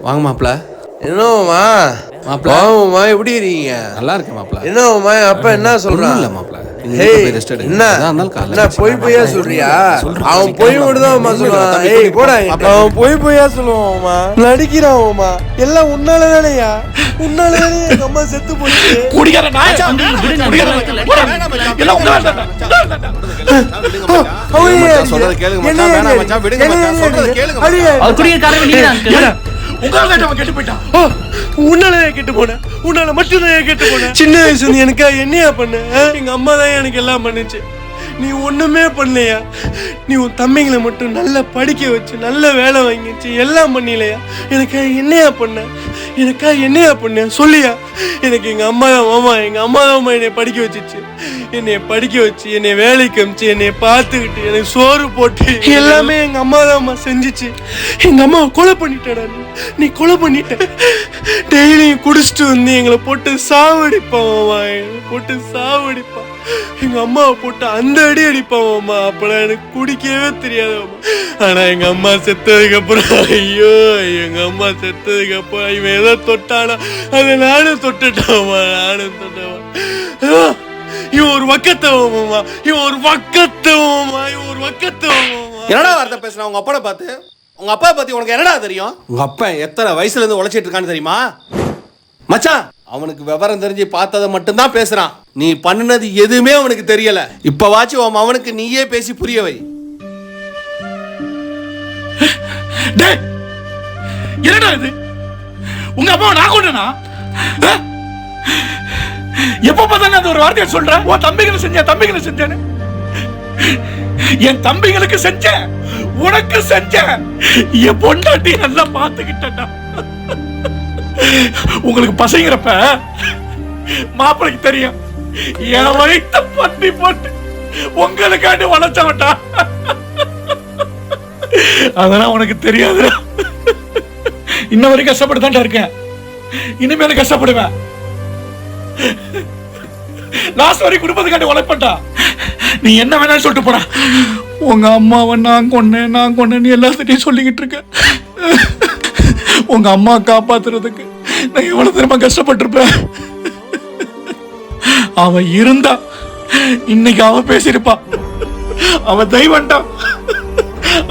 வாங்க மாப்ள. என்னமா மாப்பிள எப்படி இருக்கீங்க? நல்லா இருக்கேன் மாப்ள. என்னமா அப்பா என்ன சொல்றான்? இல்ல மாப்ள, என்ன பொய் பொய்யா சொல்றியா? அவன் பொய் மட்டும்தான் சொல்லுவான். ஏய் போடா, அவன் பொய் பொய்யா சொல்லுவான்மா, நடிக்கிறான்மா. எல்லாம் உன்னாலதானேயா, உன்னாலதானே எங்க அம்மா செத்து போயிடுச்சு. குடிகார நாய், சொல்றத கேளுங்க மச்சான். வேணாம் மச்சான், விடுங்க மச்சான். சொல்றத கேளுங்க மச்சான். அவர் குடிகாரன் நீங்க தான். உங்களால கெட்டு போயிட்டான். உன்னால கெட்டு போன, உன்னால மட்டும்தான் கெட்டு போன. சின்ன வயசுல எனக்கு என்னையா பண்ண? எங்க அம்மா தான் எனக்கு எல்லாம் பண்ணுச்சு. நீ ஒண்ணுமே பண்ணலையா? நீ உன் தம்பிங்களை மட்டும் நல்லா படிக்க வச்சு நல்ல வேலை வாங்கிச்சு எல்லாம் பண்ணிலையா? எனக்கு என்னையா பண்ண? எனக்கா என்னையா பண்ண சொல்லியா? எனக்கு எங்க அம்மா தான் மாமா, எங்க அம்மா தான் என்னை படிக்க வச்சிச்சு. என்னைய படிக்க வச்சு, என்னை வேலைக்கு அமிச்சு, என்னைய பார்த்துக்கிட்டு, எனக்கு சோறு போட்டு எல்லாமே எங்க அம்மா தான் செஞ்சிச்சு. எங்க அம்மாவை கொலை பண்ணிட்டடா நீ கொலை பண்ணிட்ட. டெய்லியும் குடிச்சிட்டு வந்து எங்களை போட்டு சாவடிப்பான் மாமா, எங்களை போட்டு சாவடிப்பான். எங்க அம்மாவை போட்டு அந்த அடி அடிப்பான். அப்பெல்லாம் எனக்கு குடிக்கவே தெரியாதம்மா. ஆனா எங்க அம்மா செத்ததுக்கு அப்புறம், ஐயோ எங்க அம்மா செத்ததுக்கு அப்புறம் இவன் ஏதோ தொட்டானா அதை நானும் தொட்டுட்டாமா, நானும் தொட்டவா. இவன் ஒரு வக்கத்தவமா, இவன் ஒரு வக்கத்தவமா, இவன் ஒரு வக்கத்தவமா. என்னடா வார்த்தை பேசுறான் உங்க அப்பா பார்த்து? உங்க அப்பா பத்தி உனக்கு என்னடா தெரியும்? உங்க அப்பா எத்தனை வயசுல இருந்து உழைச்சிட்டு இருக்கான்னு தெரியுமா மச்சான்? அவனுக்கு விவரம் தெரிஞ்சு பார்த்ததை மட்டும்தான் பேசுறான். நீ பண்ணுனது எதுவுமே அவனுக்கு தெரியல. இப்ப வாச்சு அவனுக்கு நீயே பேசி புரிய வை. என்னடா இது? உங்க அம்மாவை நான் கொண்டனா? எப்ப பார்த்தாலும் அந்த ஒரு வார்த்தையை சொல்ற. உன் தம்பிகளை செஞ்சேன்னு. என் தம்பிகளுக்கு செஞ்சேன், உனக்கு செஞ்சேன். என் பொண்டாட்டி நல்லா பார்த்துக்கிட்டா. உங்களுக்கு பசங்கிறப்ப மாப்பிளைக்கு தெரியும் என் வயிற்ற பட்டி போட்டு உங்களுக்காண்டி வளர்ச்சவன்டா. அதெல்லாம் உனக்கு தெரியாது. இன்ன வரைக்கும் கஷ்டப்பட்டுதான் இருக்கேன், இனிமேல கஷ்டப்படுவேன். லாஸ்ட் வரைக்கும் குடும்பத்துக்காண்டி உழைப்பட்டா. நீ என்ன வேணாலும் சொல்லிட்டு போடா. உங்க அம்மாவை நான் கொன்னேன் எல்லாத்திட்டையும் சொல்லிக்கிட்டு இருக்க. உங்க அம்மா காப்பாத்துறதுக்கு நான் எவ்வளவு தெரியுமா கஷ்டப்பட்டிருப்பேன். அவன் இருந்தா இன்னைக்கு அவன் பேசிருப்பா. அவன் தெய்வம்டா,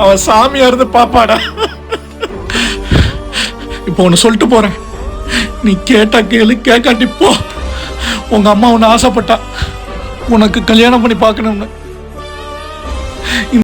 அவன் சாமியா இருந்து பாப்பாடா. இப்போ ஒன்னு சொல்லிட்டு போறேன், நீ கேட்டா கேளு, கேட்காட்டி போ. உங்க அம்மா உன்னை ஆசைப்பட்டா உனக்கு கல்யாணம் பண்ணி பார்க்கணும்னு.